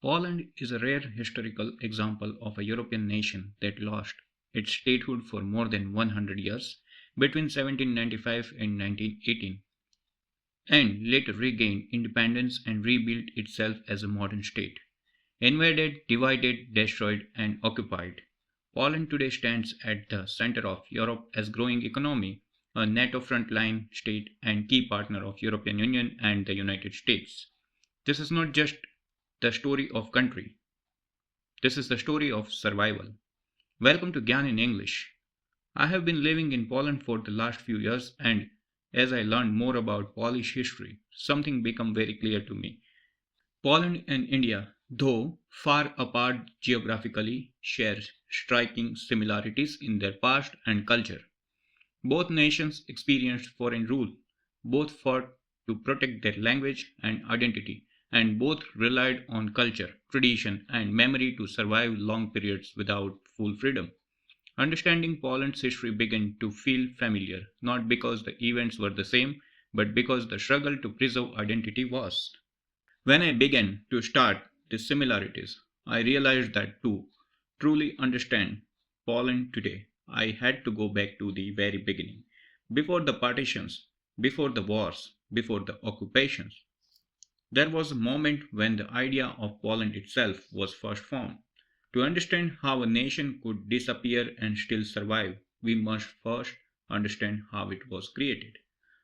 Poland is a rare historical example of a European nation that lost its statehood for more than 100 years between 1795 and 1918 and later regained independence and rebuilt itself as a modern state. Invaded, divided, destroyed, and occupied, Poland today stands at the center of Europe as growing economy, a NATO frontline state, and key partner of European Union and the United States. This is not just the story of country. This is the story of survival. Welcome to Gyan in English. I have been living in Poland for the last few years, and as I learned more about Polish history, something became very clear to me. Poland and India, though far apart geographically, share striking similarities in their past and culture. Both nations experienced foreign rule, both fought to protect their language and identity, and both relied on culture, tradition, and memory to survive long periods without full freedom. Understanding Poland's history began to feel familiar, not because the events were the same, but because the struggle to preserve identity was. When I began to start the similarities, I realized that to truly understand Poland today, I had to go back to the very beginning, before the partitions, before the wars, before the occupations. There was a moment when the idea of Poland itself was first formed. To understand how a nation could disappear and still survive, we must first understand how it was created.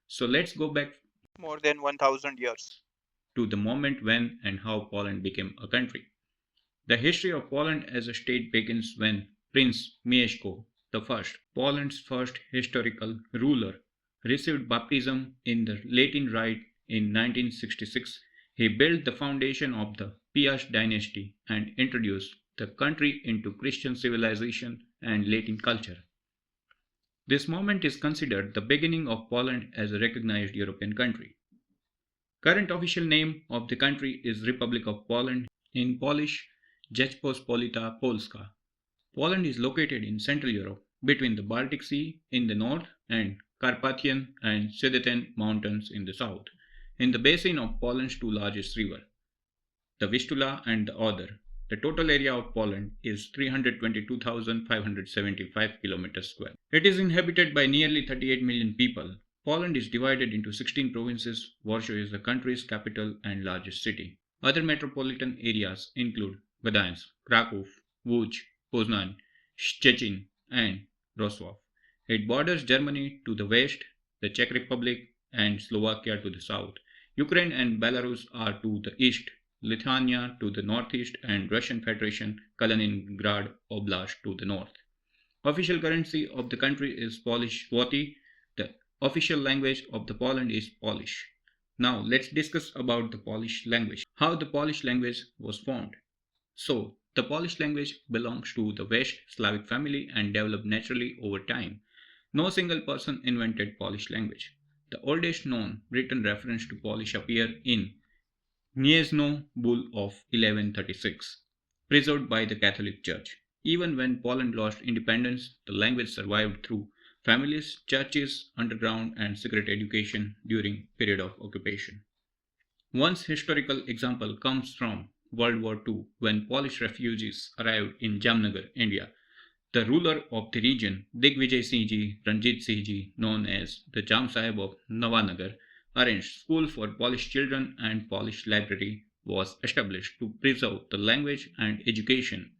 So let's go back more than 1000 years to the moment when and how Poland became a country. The history of Poland as a state begins when Prince Mieszko I, Poland's first historical ruler, received baptism in the Latin Rite in 1966. He built the foundation of the Piast dynasty and introduced the country into Christian civilization and Latin culture. This moment is considered the beginning of Poland as a recognized European country. Current official name of the country is Republic of Poland, in Polish Rzeczpospolita Polska. Poland is located in Central Europe between the Baltic Sea in the north and Carpathian and Sudeten mountains in the south, in the basin of Poland's two largest rivers, the Vistula and the Oder. The total area of Poland is 322,575 kilometers square. It is inhabited by nearly 38 million people. Poland is divided into 16 provinces. Warsaw is the country's capital and largest city. Other metropolitan areas include Gdańsk, Kraków, Łódź, Poznań, Szczecin, and Wrocław. It borders Germany to the west, the Czech Republic and Slovakia to the south. Ukraine and Belarus are to the east, Lithuania to the northeast, and Russian Federation Kaliningrad Oblast to the north. Official currency of the country is Polish zloty. The official language of the Poland is Polish. Now let's discuss about the Polish language, how the Polish language was formed. So, the Polish language belongs to the West Slavic family and developed naturally over time. No single person invented Polish language. The oldest known written reference to Polish appear in Gniezno Bull of 1136, preserved by the Catholic Church. Even when Poland lost independence, the language survived through families, churches, underground, and secret education during period of occupation. One historical example comes from World War II when Polish refugees arrived in Jamnagar, India. The ruler of the region, Digvijay Singh Ranjit Singh, known as the Jam Sahib of Navanagar, arranged school for Polish children and Polish library was established to preserve the language and education.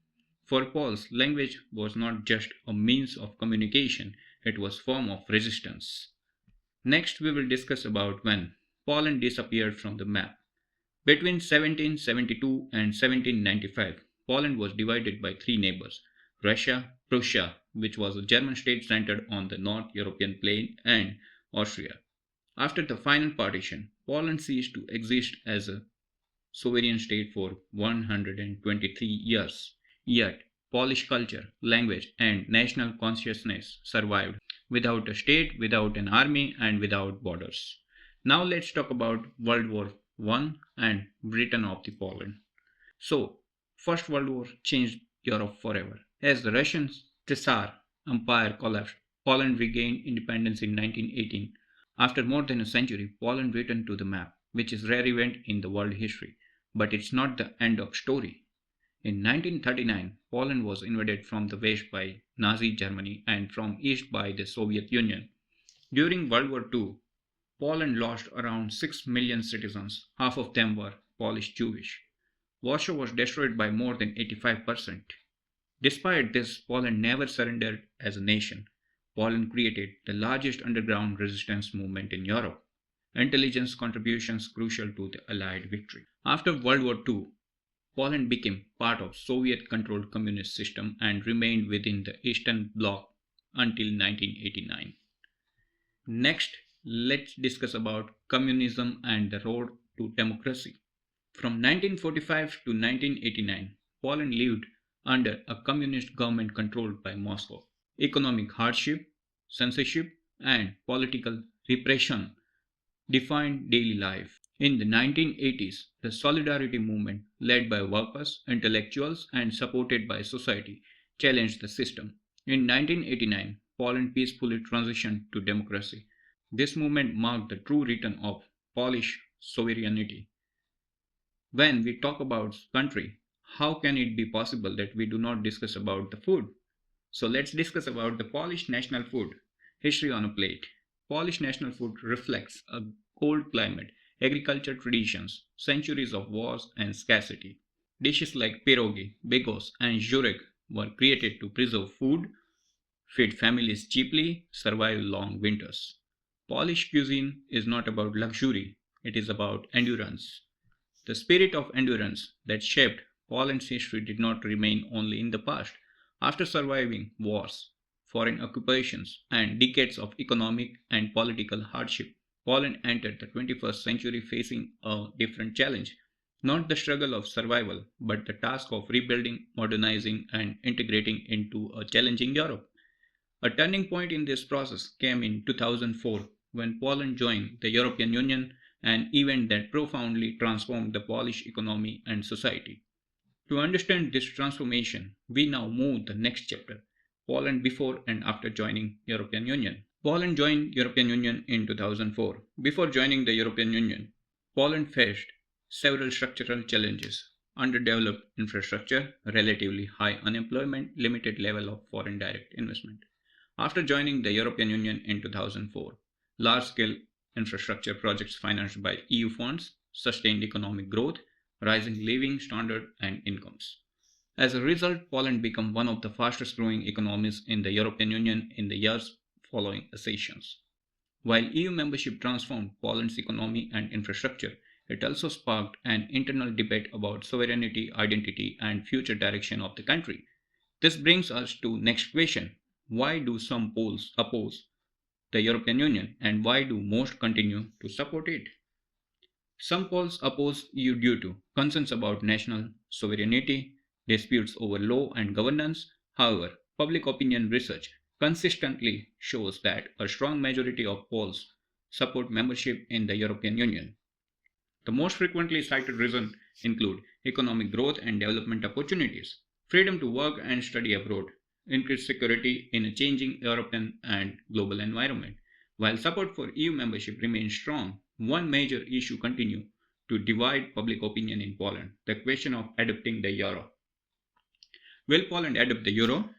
For Poles, language was not just a means of communication, it was a form of resistance. Next, we will discuss about when Poland disappeared from the map. Between 1772 and 1795, Poland was divided by three neighbors, Russia, Prussia, which was a German state centered on the North European plain, and Austria. After the final partition, Poland ceased to exist as a sovereign state for 123 years. Yet, Polish culture, language, and national consciousness survived without a state, without an army, and without borders. Now let's talk about World War I and Britain of the Poland. So, First World War changed Europe forever. As the Russian Tsar Empire collapsed, Poland regained independence in 1918. After more than a century, Poland returned to the map, which is a rare event in the world history. But it's not the end of story. In 1939, Poland was invaded from the west by Nazi Germany and from east by the Soviet Union. During World War II, Poland lost around 6 million citizens, half of them were Polish Jewish. Warsaw was destroyed by more than 85%. Despite this, Poland never surrendered as a nation. Poland created the largest underground resistance movement in Europe. Intelligence contributions crucial to the Allied victory. After World War II, Poland became part of Soviet-controlled communist system and remained within the Eastern Bloc until 1989. Next, let's discuss about communism and the road to democracy. From 1945 to 1989, Poland lived under a communist government controlled by Moscow. Economic hardship, censorship, and political repression defined daily life. In the 1980s, the Solidarity movement, led by workers, intellectuals, and supported by society, challenged the system. In 1989, Poland peacefully transitioned to democracy. This movement marked the true return of Polish sovereignty. When we talk about country, how can it be possible that we do not discuss about the food? So let's discuss about the Polish national food. History on a plate. Polish national food reflects a cold climate, agriculture traditions, centuries of wars and scarcity. Dishes like pierogi, bigos, and żurek were created to preserve food, feed families cheaply, survive long winters. Polish cuisine is not about luxury, it is about endurance. The spirit of endurance that shaped Poland's history did not remain only in the past. After surviving wars, foreign occupations, and decades of economic and political hardship, Poland entered the 21st century facing a different challenge. Not the struggle of survival, but the task of rebuilding, modernizing, and integrating into a challenging Europe. A turning point in this process came in 2004 when Poland joined the European Union, an event that profoundly transformed the Polish economy and society. To understand this transformation, we now move the next chapter, Poland before and after joining European Union. Poland joined European Union in 2004. Before joining the European Union, Poland faced several structural challenges: underdeveloped infrastructure, relatively high unemployment, limited level of foreign direct investment. After joining the European Union in 2004, large-scale infrastructure projects financed by EU funds sustained economic growth, rising living standard and incomes. As a result, Poland became one of the fastest growing economies in the European Union in the years following accession. While EU membership transformed Poland's economy and infrastructure, it also sparked an internal debate about sovereignty, identity, and future direction of the country. This brings us to next question. Why do some Poles oppose the European Union and why do most continue to support it? Some Poles oppose EU due to concerns about national sovereignty, disputes over law and governance. However, public opinion research consistently shows that a strong majority of Poles support membership in the European Union. The most frequently cited reasons include economic growth and development opportunities, freedom to work and study abroad, increased security in a changing European and global environment. While support for EU membership remains strong, one major issue continues to divide public opinion in Poland: the question of adopting the euro. Will Poland adopt the euro?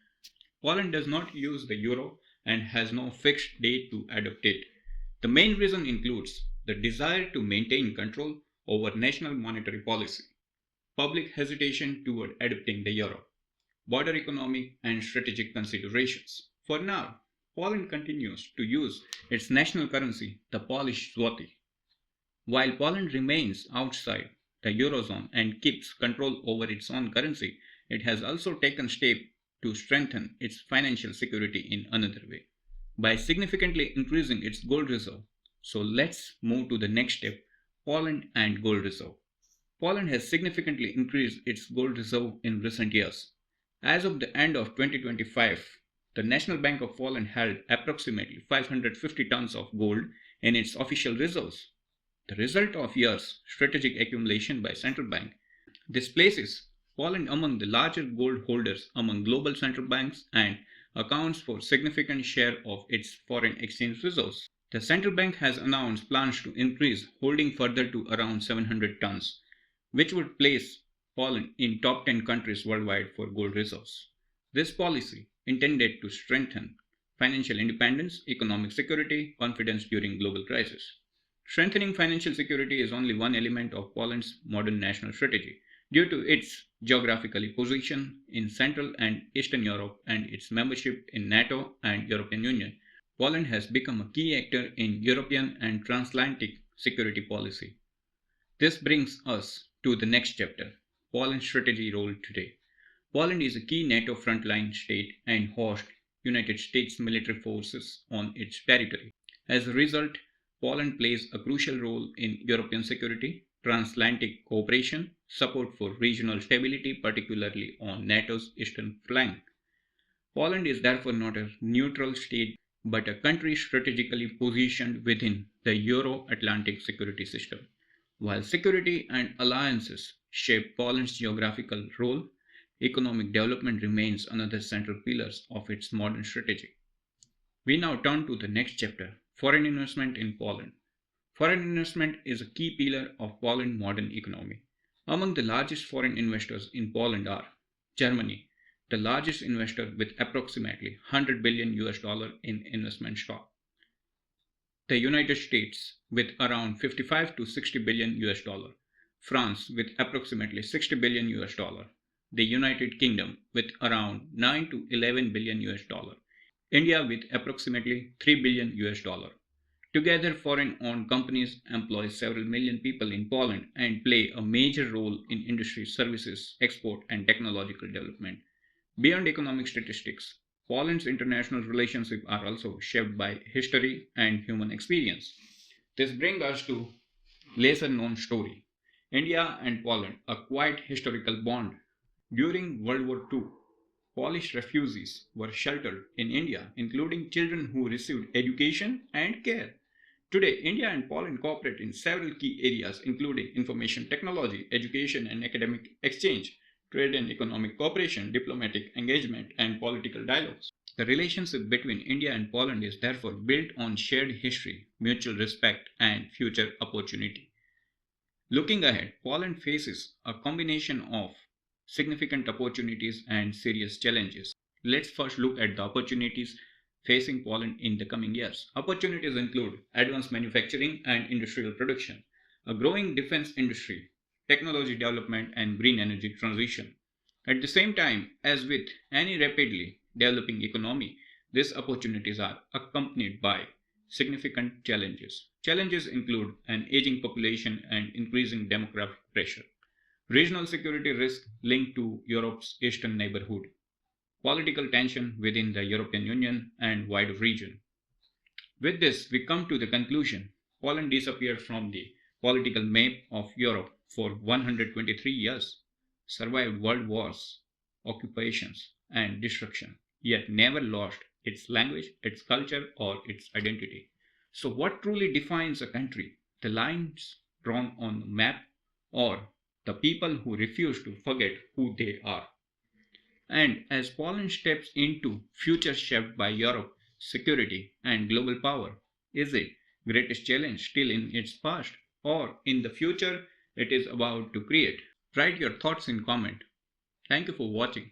Poland does not use the euro and has no fixed date to adopt it. The main reason includes the desire to maintain control over national monetary policy, public hesitation toward adopting the euro, border economic and strategic considerations. For now, Poland continues to use its national currency, the Polish zloty. While Poland remains outside the Eurozone and keeps control over its own currency, it has also taken steps to strengthen its financial security in another way by significantly increasing its gold reserve. So let's move to the next step, Poland and gold reserve. Poland has significantly increased its gold reserve in recent years. As of the end of 2025, the National Bank of Poland held approximately 550 tons of gold in its official reserves, the result of years' strategic accumulation by central bank. This places Poland among the larger gold holders among global central banks and accounts for significant share of its foreign exchange reserves. The central bank has announced plans to increase holding further to around 700 tons, which would place Poland in top 10 countries worldwide for gold reserves. This policy, intended to strengthen financial independence, economic security, confidence during global crisis. Strengthening financial security is only one element of Poland's modern national strategy. Due to its geographical position in Central and Eastern Europe and its membership in NATO and European Union, Poland has become a key actor in European and transatlantic security policy. This brings us to the next chapter, Poland's strategy role today. Poland is a key NATO frontline state and hosts United States military forces on its territory. As a result, Poland plays a crucial role in European security, transatlantic cooperation, support for regional stability, particularly on NATO's eastern flank. Poland is therefore not a neutral state but a country strategically positioned within the Euro Atlantic security system. While security and alliances shape Poland's geographical role, economic development remains another central pillar of its modern strategy. We now turn to the next chapter, foreign investment in Poland. Foreign investment is a key pillar of Poland's modern economy. Among the largest foreign investors in Poland are Germany, the largest investor with approximately 100 billion US dollar in investment stock. The United States with around 55 to 60 billion US dollar. France with approximately 60 billion US dollar. The United Kingdom with around 9 to 11 billion US dollar. India with approximately 3 billion US dollar. Together, foreign-owned companies employ several million people in Poland and play a major role in industry, services, export, and technological development. Beyond economic statistics, Poland's international relationships are also shaped by history and human experience. This brings us to lesser known story. India and Poland, a quite historical bond. During World War II, Polish refugees were sheltered in India, including children who received education and care. Today, India and Poland cooperate in several key areas, including information technology, education and academic exchange, trade and economic cooperation, diplomatic engagement, and political dialogues. The relationship between India and Poland is therefore built on shared history, mutual respect, and future opportunity. Looking ahead, Poland faces a combination of significant opportunities and serious challenges. Let's first look at the opportunities facing Poland in the coming years. Opportunities include advanced manufacturing and industrial production, a growing defense industry, technology development, and green energy transition. At the same time, as with any rapidly developing economy, these opportunities are accompanied by significant challenges. Challenges include an aging population and increasing demographic pressure, regional security risk linked to Europe's eastern neighborhood, political tension within the European Union and wider region. With this, we come to the conclusion Poland disappeared from the political map of Europe for 123 years, survived world wars, occupations, and destruction, yet never lost its language, its culture, or its identity. So, what truly defines a country? The lines drawn on the map, or the people who refuse to forget who they are? And as Poland steps into future shaped by Europe, security, and global power, is it greatest challenge still in its past, or in the future it is about to create? Write your thoughts in comment. Thank you for watching.